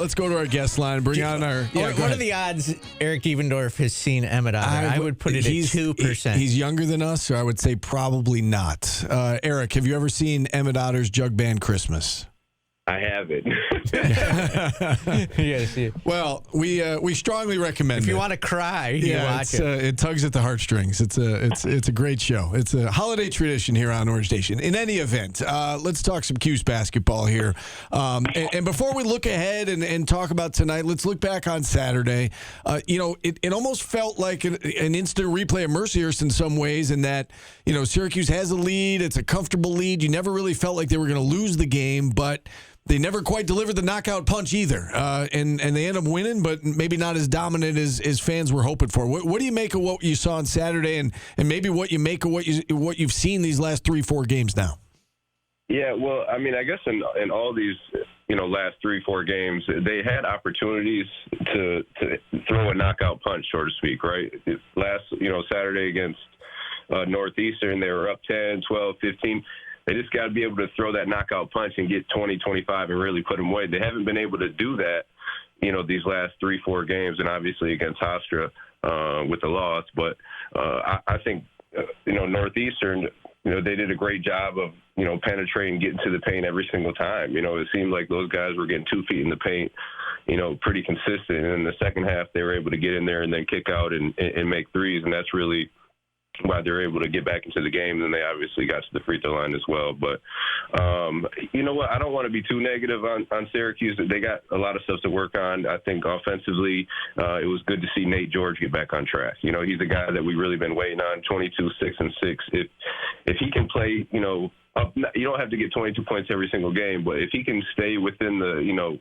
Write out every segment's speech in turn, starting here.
let's go to our guest line. Bring on our. What are the odds Eric Devendorf has seen Emmett Otter? I would put it at 2%. He's younger than us, so I would say probably not. Eric, have you ever seen Emmett Otter's Jug Band Christmas? I haven't. You gotta see it. Well, we strongly recommend If it. you want to cry, you watch it. It tugs at the heartstrings. It's a great show. It's a holiday tradition here on Orange Nation. In any event, let's talk some Cuse basketball here. And before we look ahead and talk about tonight, let's look back on Saturday. It almost felt like an instant replay of Mercyhurst in some ways, in that Syracuse has a lead. It's a comfortable lead. You never really felt like they were going to lose the game, but they never quite delivered the knockout punch either, and they end up winning, but maybe not as dominant as fans were hoping for. What do you make of what you saw on Saturday, and maybe what you make of what you've seen these last 3-4 games now? Yeah, well, I mean, I guess in all these last 3-4 games, they had opportunities to throw a knockout punch, so to speak, right? Last Saturday against Northeastern, they were up 10, 12, 15. They just got to be able to throw that knockout punch and get 20, 25 and really put them away. They haven't been able to do that, these last 3-4 games, and obviously against Hofstra with the loss. But I think, Northeastern, they did a great job of, penetrating, getting to the paint every single time. It seemed like those guys were getting 2 feet in the paint, pretty consistent. And in the second half, they were able to get in there and then kick out and make threes, and that's really why they're able to get back into the game. And they obviously got to the free throw line as well. But you know what? I don't want to be too negative on Syracuse. They got a lot of stuff to work on. I think offensively, it was good to see Nate George get back on track. He's a guy that we've really been waiting on, 22, 6, and 6. If he can play, up, you don't have to get 22 points every single game, but if he can stay within the,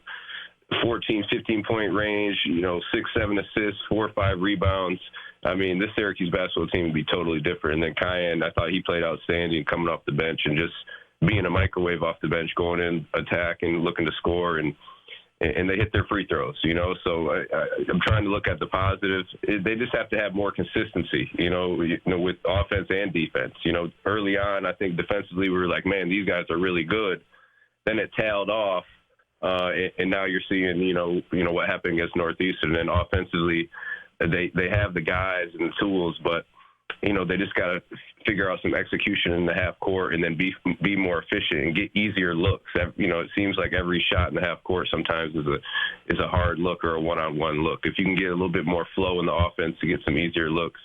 14, 15-point range, 6, 7 assists, 4 or 5 rebounds, I mean, this Syracuse basketball team would be totally different. And then Cayenne, I thought he played outstanding coming off the bench and just being a microwave off the bench, going in, attacking, looking to score, and they hit their free throws, So I'm trying to look at the positives. They just have to have more consistency, with offense and defense. Early on, I think defensively we were like, man, these guys are really good. Then it tailed off, and now you're seeing, what happened against Northeastern. And offensively, they have the guys and the tools, but they just got to figure out some execution in the half court and then be more efficient and get easier looks. It seems like every shot in the half court sometimes is a hard look or a one-on-one look. If you can get a little bit more flow in the offense to get some easier looks,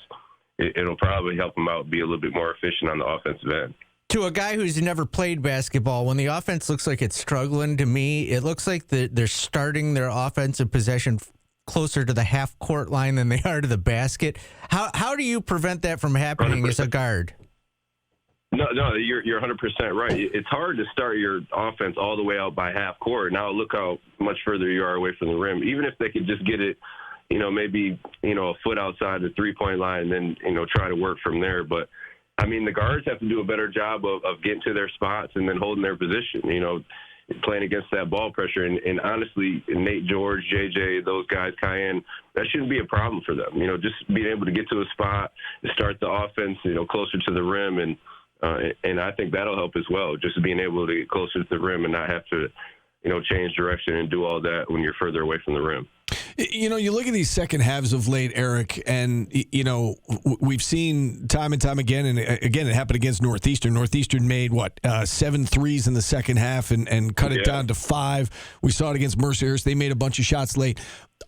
it'll probably help them out, be a little bit more efficient on the offensive end. To a guy who's never played basketball, when the offense looks like it's struggling, to me, it looks like they're starting their offensive possession closer to the half-court line than they are to the basket. How do you prevent that from happening 100%. As a guard? No, you're 100% right. It's hard to start your offense all the way out by half court. Now look how much further you are away from the rim. Even if they could just get it, maybe a foot outside the three-point line, and then try to work from there. But I mean, the guards have to do a better job of getting to their spots and then holding their position. Playing against that ball pressure. And honestly, Nate George, JJ, those guys, Cayenne, that shouldn't be a problem for them. Just being able to get to a spot, start the offense, closer to the rim. And I think that'll help as well, just being able to get closer to the rim and not have to, change direction and do all that when you're further away from the rim. You look at these second halves of late, Eric, and, we've seen time and time again, and again, it happened against Northeastern. Northeastern made, 7 threes in the second half and cut it down to 5. We saw it against Mercyhurst. They made a bunch of shots late.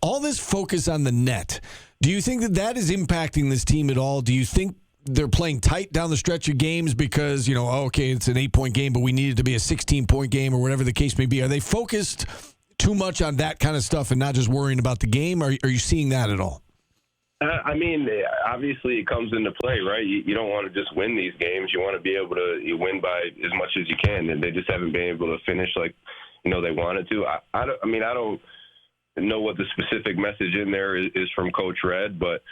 All this focus on the net, do you think that is impacting this team at all? Do you think they're playing tight down the stretch of games because, okay, it's an 8-point game, but we need it to be a 16-point game or whatever the case may be? Are they focused too much on that kind of stuff and not just worrying about the game? Are you seeing that at all? I mean, obviously it comes into play, right? You don't want to just win these games. You want to be able to win by as much as you can, and they just haven't been able to finish like, they wanted to. I don't know what the specific message in there is from Coach Red, but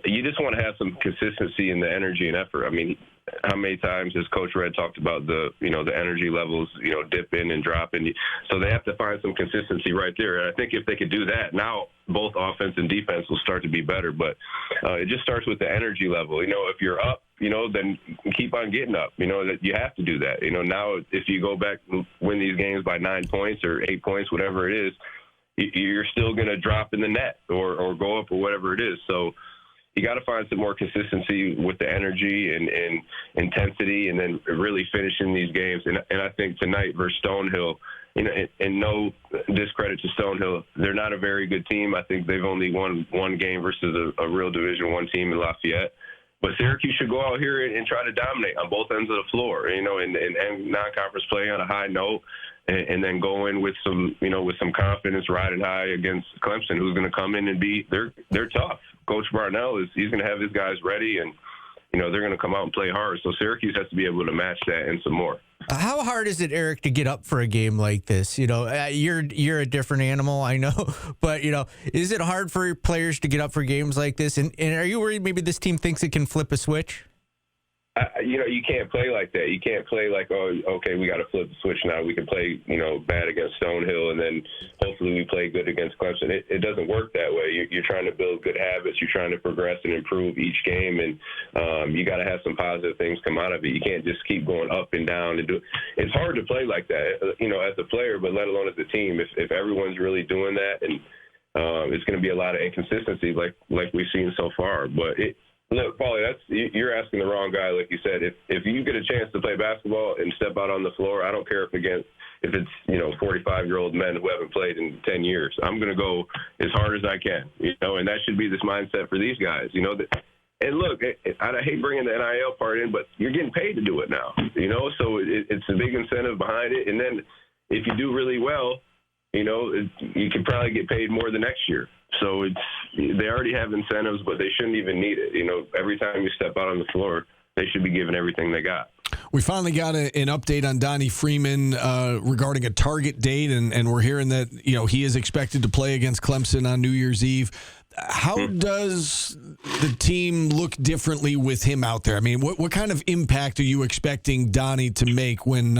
you just want to have some consistency in the energy and effort. I mean, how many times has Coach Red talked about the energy levels, dip in and drop in? So they have to find some consistency right there. And I think if they could do that, now both offense and defense will start to be better. But it just starts with the energy level. If you're up, then keep on getting up. That you have to do that. Now if you go back and win these games by 9 points or 8 points, whatever it is, you're still going to drop in the net or go up or whatever it is. So you got to find some more consistency with the energy and intensity, and then really finishing these games. And I think tonight versus Stonehill, and no discredit to Stonehill, they're not a very good team. I think they've only won one game versus a real Division I team in Lafayette. But Syracuse should go out here and try to dominate on both ends of the floor, and non-conference play on a high note, and then go in with some confidence, riding high against Clemson, who's going to come in and they're tough. Coach Barnell he's going to have his guys ready, and they're going to come out and play hard. So Syracuse has to be able to match that and some more. How hard is it, Eric, to get up for a game like this? You're a different animal, I know, but is it hard for players to get up for games like this? And are you worried maybe this team thinks it can flip a switch? You can't play like that. You can't play like, oh, okay, we got to flip the switch now. We can play, bad against Stonehill, and then hopefully we play good against Clemson. It doesn't work that way. You're trying to build good habits. You're trying to progress and improve each game, and you got to have some positive things come out of it. You can't just keep going up and down and do. It's hard to play like that, as a player, but let alone as a team. If everyone's really doing that, and it's going to be a lot of inconsistency like we've seen so far, but Look, Paulie, you're asking the wrong guy. Like you said, if you get a chance to play basketball and step out on the floor, I don't care if it's 45-year-old men who haven't played in 10 years. I'm going to go as hard as I can, and that should be this mindset for these guys. And look, I hate bringing the NIL part in, but you're getting paid to do it now. So it's a big incentive behind it. And then if you do really well, you can probably get paid more the next year. So they already have incentives, but they shouldn't even need it. Every time you step out on the floor, they should be given everything they got. We finally got an update on Donnie Freeman regarding a target date, and we're hearing that he is expected to play against Clemson on New Year's Eve. How does the team look differently with him out there? I mean, what kind of impact are you expecting Donnie to make when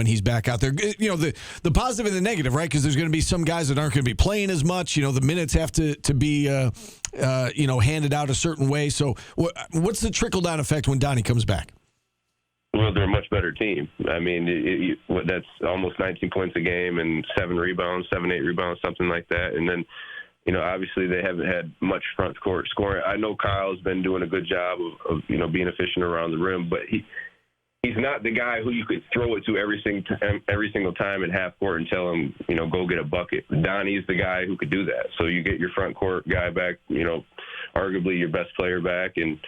he's back out there? The positive and the negative, right? Because there's going to be some guys that aren't going to be playing as much. The minutes have to be handed out a certain way. So what's the trickle down effect when Donnie comes back? Well, they're a much better team. I mean, that's almost 19 points a game and 8 rebounds, something like that. And then, obviously they haven't had much front court scoring. I know Kyle's been doing a good job of being efficient around the rim, but he's not the guy who you could throw it to every single time in half court and tell him, go get a bucket. Donnie's the guy who could do that. So you get your front court guy back, arguably your best player back, and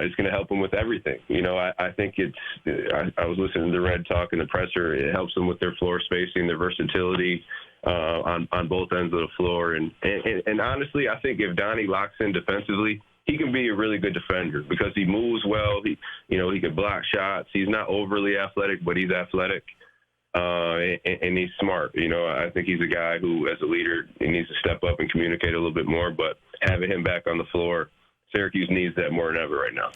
it's going to help him with everything. I think I was listening to Red talk in the presser. It helps them with their floor spacing, their versatility on both ends of the floor. And honestly, I think if Donnie locks in defensively, he can be a really good defender because he moves well. He can block shots. He's not overly athletic, but he's athletic. And he's smart. I think he's a guy who, as a leader, he needs to step up and communicate a little bit more. But having him back on the floor, Syracuse needs that more than ever right now.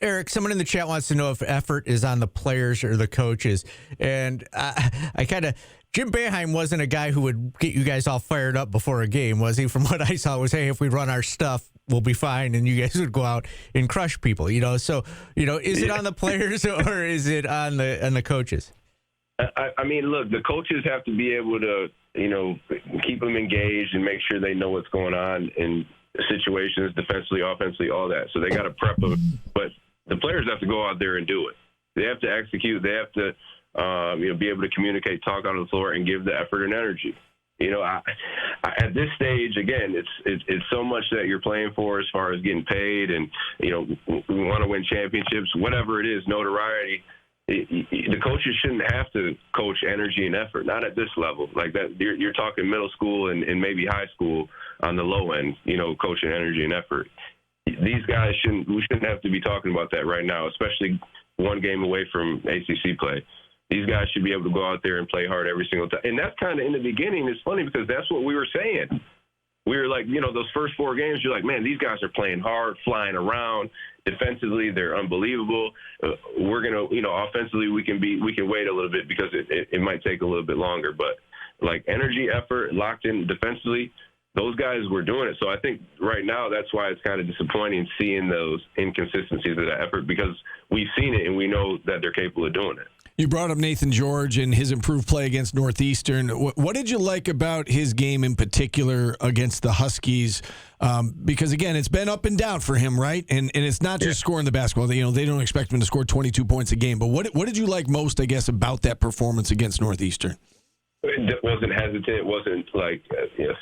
Eric, someone in the chat wants to know if effort is on the players or the coaches. And I kind of, Jim Boeheim wasn't a guy who would get you guys all fired up before a game, was he? From what I saw, was, hey, if we run our stuff, we'll be fine, and you guys would go out and crush people. So is it on the players or is it on the coaches? I mean, look, the coaches have to be able to, keep them engaged and make sure they know what's going on in situations, defensively, offensively, all that. So they got to prep them. But the players have to go out there and do it. They have to execute. They have to, be able to communicate, talk on the floor, and give the effort and energy. At this stage, again, it's so much that you're playing for as far as getting paid, and we want to win championships, whatever it is, notoriety. The coaches shouldn't have to coach energy and effort, not at this level. Like that, you're talking middle school and maybe high school on the low end, coaching energy and effort. These guys we shouldn't have to be talking about that right now, especially one game away from ACC play. These guys should be able to go out there and play hard every single time. And that's kind of in the beginning. It's funny because that's what we were saying. We were like, those first 4 games, you're like, man, these guys are playing hard, flying around. Defensively, they're unbelievable. We're going to, offensively, we can wait a little bit because it might take a little bit longer. But like energy, effort, locked in defensively, those guys were doing it. So I think right now that's why it's kind of disappointing seeing those inconsistencies of that effort, because we've seen it and we know that they're capable of doing it. You brought up Nathan George and his improved play against Northeastern. What did you like about his game in particular against the Huskies? Because, again, it's been up and down for him, right? And it's not just scoring the basketball. They don't expect him to score 22 points a game. But what did you like most, I guess, about that performance against Northeastern? It wasn't hesitant. It wasn't like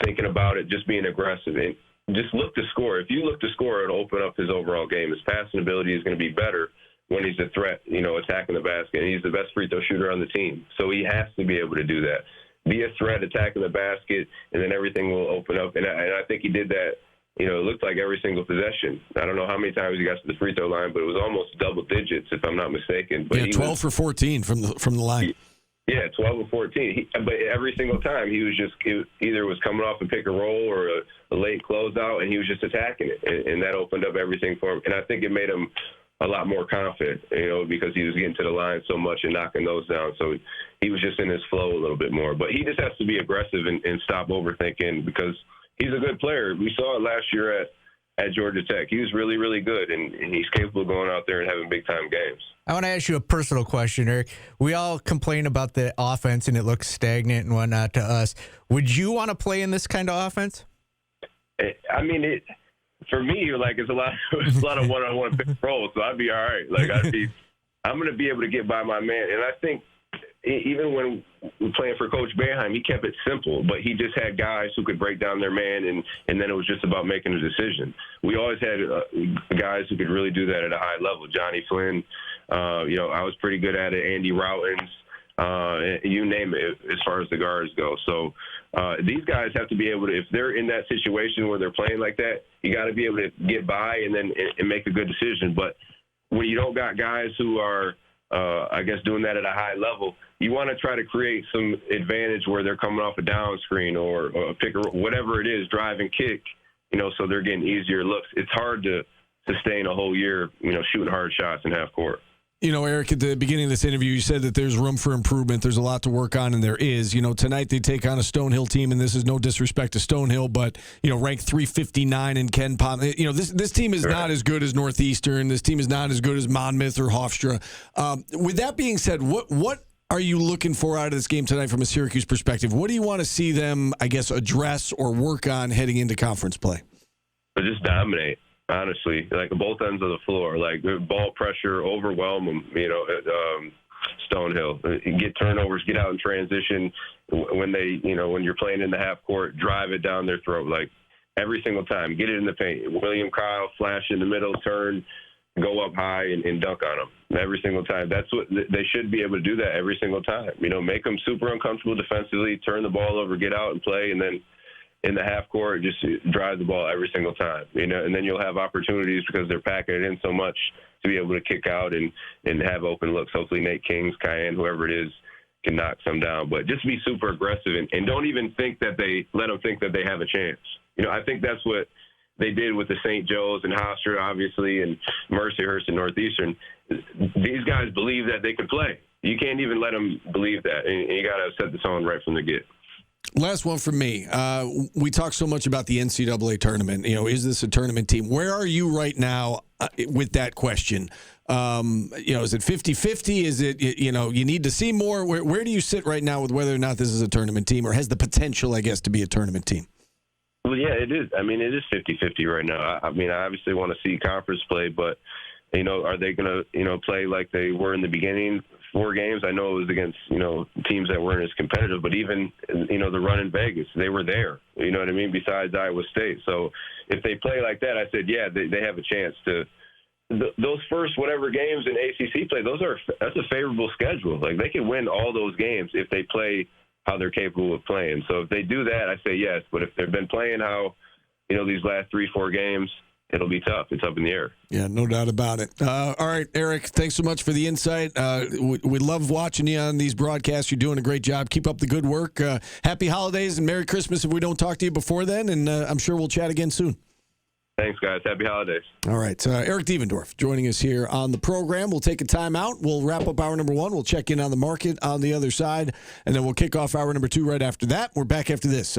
thinking about it, just being aggressive. And just look to score. If you look to score, it'll open up his overall game. His passing ability is going to be better when he's a threat, attacking the basket. And he's the best free throw shooter on the team. So he has to be able to do that. Be a threat, attacking the basket, and then everything will open up. And I think he did that, it looked like every single possession. I don't know how many times he got to the free throw line, but it was almost double digits, if I'm not mistaken. But 12 for 14 from the line. Yeah, 12 or 14. But every single time he either was coming off a pick and roll or a late closeout, and he was just attacking it, and that opened up everything for him. And I think it made him a lot more confident, because he was getting to the line so much and knocking those down. So he was just in his flow a little bit more. But he just has to be aggressive and stop overthinking, because he's a good player. We saw it last year at Georgia Tech. He was really, really good, and he's capable of going out there and having big-time games. I want to ask you a personal question, Eric. We all complain about the offense, and it looks stagnant and whatnot to us. Would you want to play in this kind of offense? I mean, for me, it's a lot of one-on-one pick and roll, so I'd be all right. I'm going to be able to get by my man. And I think even when we're playing for Coach Boeheim, he kept it simple, but he just had guys who could break down their man, and then it was just about making a decision. We always had guys who could really do that at a high level. Johnny Flynn, I was pretty good at it. Andy Routens, you name it, as far as the guards go. So these guys have to be able to, if they're in that situation where they're playing like that, you got to be able to get by and then make a good decision. But when you don't got guys who are, doing that at a high level, you want to try to create some advantage where they're coming off a down screen or a pick or whatever it is, drive and kick, so they're getting easier looks. It's hard to sustain a whole year, shooting hard shots in half court. Eric, at the beginning of this interview, you said that there's room for improvement. There's a lot to work on, and there is. Tonight they take on a Stonehill team, and this is no disrespect to Stonehill, but, ranked 359 in Ken Pom. This team is not as good as Northeastern. This team is not as good as Monmouth or Hofstra. With that being said, what are you looking for out of this game tonight from a Syracuse perspective? What do you want to see them, address or work on heading into conference play? Just dominate. Honestly, both ends of the floor, ball pressure, overwhelm them, Stonehill. Get turnovers, get out in transition. When when you're playing in the half court, drive it down their throat, every single time. Get it in the paint. William Kyle, flash in the middle, turn, go up high and dunk on them every single time. That's what they should be able to do that every single time. Make them super uncomfortable defensively, turn the ball over, get out and play, and then in the half court, just drive the ball every single time, and then you'll have opportunities because they're packing it in so much to be able to kick out and have open looks. Hopefully Nate Kings, Cayenne, whoever it is, can knock some down. But just be super aggressive and don't even think that let them think that they have a chance. I think that's what they did with the St. Joe's and Hofstra, obviously, and Mercyhurst and Northeastern. These guys believe that they could play. You can't even let them believe that, and you got to set the tone right from the get. Last one from me. We talk so much about the NCAA tournament. Is this a tournament team? Where are you right now with that question? Is it 50-50? Is it, you need to see more? Where do you sit right now with whether or not this is a tournament team or has the potential, to be a tournament team? Well, yeah, it is. I mean, it is 50-50 right now. I obviously want to see conference play, but, are they going to, play like they were in the beginning? 4 games. I know it was against, teams that weren't as competitive, but even, the run in Vegas, they were there, besides Iowa State. So if they play like that, I said, yeah, they have a chance to. Those first whatever games in ACC play, that's a favorable schedule. They can win all those games if they play how they're capable of playing. So if they do that, I say yes. But if they've been playing how, these last 3-4 games, it'll be tough. It's up in the air. Yeah, no doubt about it. All right, Eric, thanks so much for the insight. We love watching you on these broadcasts. You're doing a great job. Keep up the good work. Happy holidays and Merry Christmas if we don't talk to you before then, and I'm sure we'll chat again soon. Thanks, guys. Happy holidays. All right. Eric Devendorf joining us here on the program. We'll take a timeout. We'll wrap up hour number 1. We'll check in on the market on the other side, and then we'll kick off hour number 2 right after that. We're back after this.